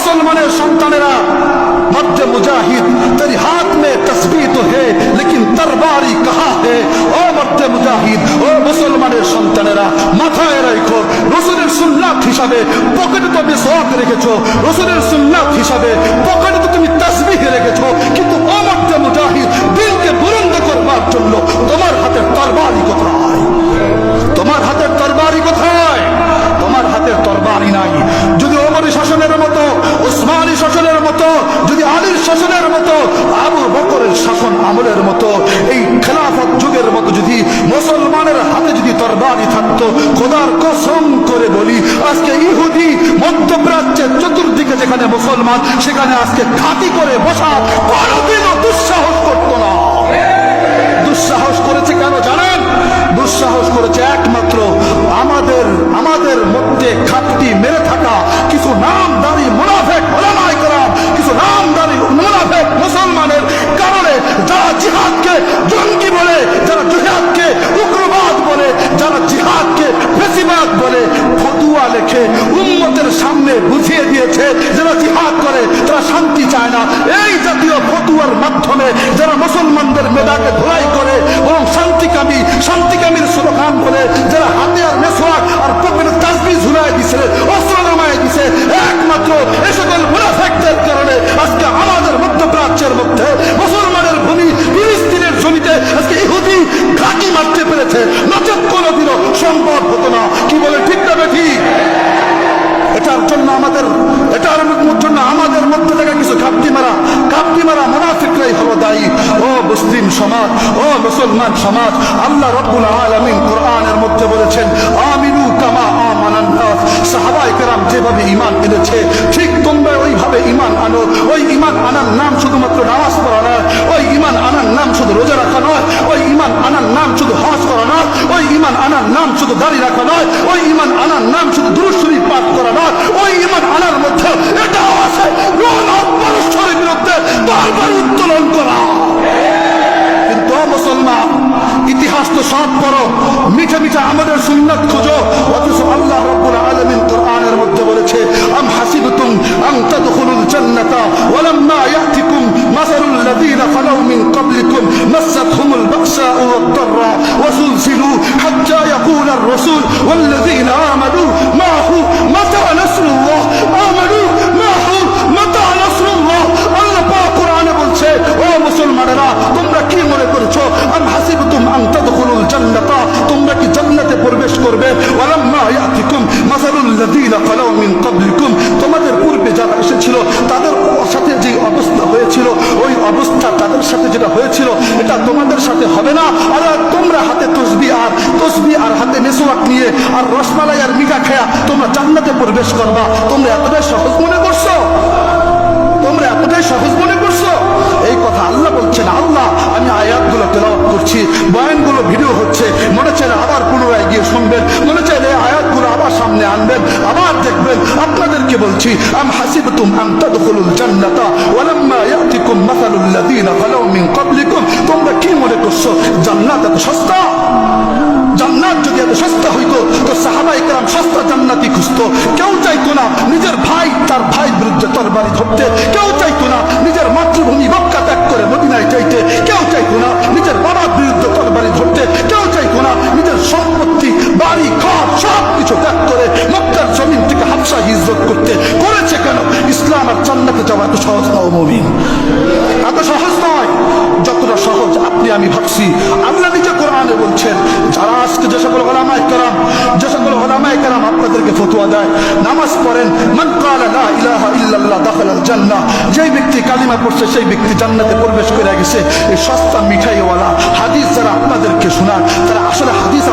মুসলমানের সন্তানেরা, मर्द मुजाहिद तेरी हाथ में तस्बीह तो है लेकिन तरबारी कहाँ है। ओ मर्द मुजाहिद, ओ मुसलमाনের সন্তানেরা মাথায় রাখো, রাসূলের সুন্নাত হিসাবে পকেটে তো মিসওয়াক রেখেছো, রাসূলের সুন্নাত হিসাবে পকেটে তো তুমি তাসবিহ রেখেছো, কিন্তু ও মর্দ মুজাহিদ দিলকে বুলন্দ করবার জন্য তোমার হাতের তরবারি কোথায়? তোমার হাতের তরবারি কোথায়? তোমার হাতের তরবারি নাই। যদি ওমরের শাসনের মতো, ওসমানী শাসনের মতো, যদি আলীর শাসনের মতো, আবু বকরের শাসন আমলের মতো, এই খেলাফত যুগের মতো যদি মুসলমানের হাতে যদি তরবারি থাকতো, খোদার কসম করে বলি আজকে ইহুদি মধ্যপ্রাচ্যের চতুর্দিকে যেখানে মুসলমান সেখানে আজকে ঘাঁটি করে বসা কোনোদিনও দুঃসাহস করতো না। দুঃসাহস করেছে কেন জানেন? দুঃসাহস করেছে একমাত্র আমাদের মধ্যে খাপটি মেরে থাকা কিছু নামদারি মুনাফিক ওলামায়ে কেরাম, কিছু নামদারি মুনাফিক মুসলমানের কারণে, যারা জিহাদকে জঙ্গি বলে, যারা জিহাদকে উগ্রবাদ বলে, যারা জিহাদকে ফেসিবাদ বলে ফতুয়া লেখে উম্মতের সামনে বুঝিয়ে দিয়েছে যারা জিহাদ করে তারা শান্তি চায় না। এই জাতীয় ফতুয়ার মাধ্যমে যারা মুসলমানদের মেধাকে ধোলাই করে এবং শান্তিকামীর স্লোগান বলে যারা হাতে আর মেসওয়াক আর পকেটে তাসবিহ ঝুলাই দিছে, অস্ত্র নামায় দিছে, একমাত্র এই সকল মুনাফিকদের কারণে আজকে আমাদের মধ্যপ্রাচ্যের মধ্যে মুসলমানের ভূমি ফিলিস্তিনের জমিতে আজকে ইহুদি ঘাঁটি মারতে পেরেছে, নচেত কোনোদিনও সম্ভব হতো না। কি বলে ঠিক না ঠিক? এটার জন্য আমাদের মধ্যে থেকে কিছু কাপ্তি মারা মুনাফিকরাই হলো দায়ী। ও মুসলিম সমাজ, ও মুসলমান সমাজ, আল্লাহ রাব্বুল আলামিন কোরআনের মধ্যে বলেছেন আমিনু কামা আমানান নাস। সাহাবায়ে কেরাম যেভাবে ঈমান এনেছে ঠিক তোমরা ওইভাবে ঈমান আনো। ওই ঈমান আনার নাম শুধুমাত্র নামাজ পড়া নয়, ওই ঈমান আনার নাম শুধু রোজা রাখা নয়, ওই ঈমান আনার নাম শুধু হজ করা নয়, ওই ঈমান আনার নাম শুধু দাড়ি রাখা নয়, ওই ঈমান আনার নাম শুধু দুরূদ শরীফ পাঠ করা নয়, ওই ঈমান আনার মধ্যে এটাও আছে মানুষের বিরুদ্ধে তরবারি উত্তোলন করা। কিন্তু মুসলমান ইতিহাস তো সব পড়ো, মিঠে মিঠে আমাদের সুন্নাত খোঁজো, অথচ আল্লাহ রাব্বুল আলামিন কোরআনের মধ্যে বলেছে আম হাসিবতুম আন তাদখুলুল জান্নাতা ওয়ালাম্মা ইয়াতিকুম মাসালুল লাযীনা খালাউ মিন ক্বাবলিকুম মাসাতহুমুল বা'সাউ ওয়াদ-দাররা ওয়া যুলজিলু হাত্তা ইয়াকুলার রাসূল ওয়াল্লাযীনা আমানু মাহু মাতা নাসরুল্লাহ আমানু মাহু মাতা নাসরুল্লাহ। আল্লাহ পাক কোরআনে বলছে ও মুসলমানেরা তোমরা কি মনে করছো আম হাসিবতুম আন তাদখুলুল জান্নাতা, তোমরা কি জান্নাতে প্রবেশ করবে? ওয়ালাম্মা ইয়াতিকুম মাসালুল লাযীনা খালাউ মিন ক্বাবলিকুম, তোমাদের পূর্বে যারা এসেছিল তাদের সাথে যে অবস্থা হয়েছিল ওই অবস্থা তাদের সাথে যেটা হয়েছিল এটা তোমাদের সাথে হবে না। আর তোমরা হাতে তসবিহ আর হাতে মেসওয়াক নিয়ে আর রসমালাই আর মিঠা খেয়া তোমরা জান্নাতে প্রবেশ করবা। তোমরা এতটাই সহজ মনে করছো? তোমরা এতটাই সহজ মনে করছো? এই কথা আল্লাহ বলছেন। আল্লাহ আমি আয়াতগুলো তেলাওয়াত করছি, বয়ানগুলো ভিডিও হচ্ছে, মনে চাইলে আবার পুনরায় গিয়ে শুনবেন, মনে চাইলে আয়াতগুলো আবার সামনে আনবেন, আবার দেখবেন। আপনাদেরকে বলছি আম হাসিবতুম আন তাদখুলুল জান্নাতা ওয়ালাম্মা ইয়াতিকুম মাসালুল লাযীনা খালাউ মিন ক্বাবলিকুম, তোমরা কি মনে করছো জান্নাত এত সস্তা? জান্নাত যদি এত সস্তা হইতো তো সাহাবায়ে কেরাম সস্তা জান্নাতই খুঁজতো। কেউ চাইতো না নিজের ভাই তার ভাইয়ের বিরুদ্ধে তরবারি ধরতে, কেউ চাইতো না নিজের মাতৃভূমি মক্কা ত্যাগ করে মদিনায় যাইতে, কেউ চাইতো না নিজের বাবার বিরুদ্ধে তরবারি ধরতে, কেউ চাইতো না নিজের সম্পত্তি বাড়ি ঘর সব কিছু ত্যাগ করে মক্কার জমিন থেকে হাবশা হিজরত করতে। করেছে কেন? ইসলাম আর জান্নাতে যাওয়া এত সহজ নয় মুমিন, এত সহজ নয় যতটা সহজ আপনি আমি ভাবছি। আল্লাহ নিজে কোরআনে বলছেন যারা আজকে যে সকল উলামায়ে কেরাম আপনাদেরকে ফতোয়া দেয় নামাজ পড়েন মান ক্বালা লা ইলাহা ইল্লাল্লাহ দাখালাল জান্নাহ, যেই ব্যক্তি কালিমা পড়ছে সেই ব্যক্তি জান্নাতে প্রবেশ করে গেছে। এই সস্তা মিঠাইওয়ালা হাদিস যারা আপনাদেরকে শোনান তারা আসলে হাদিস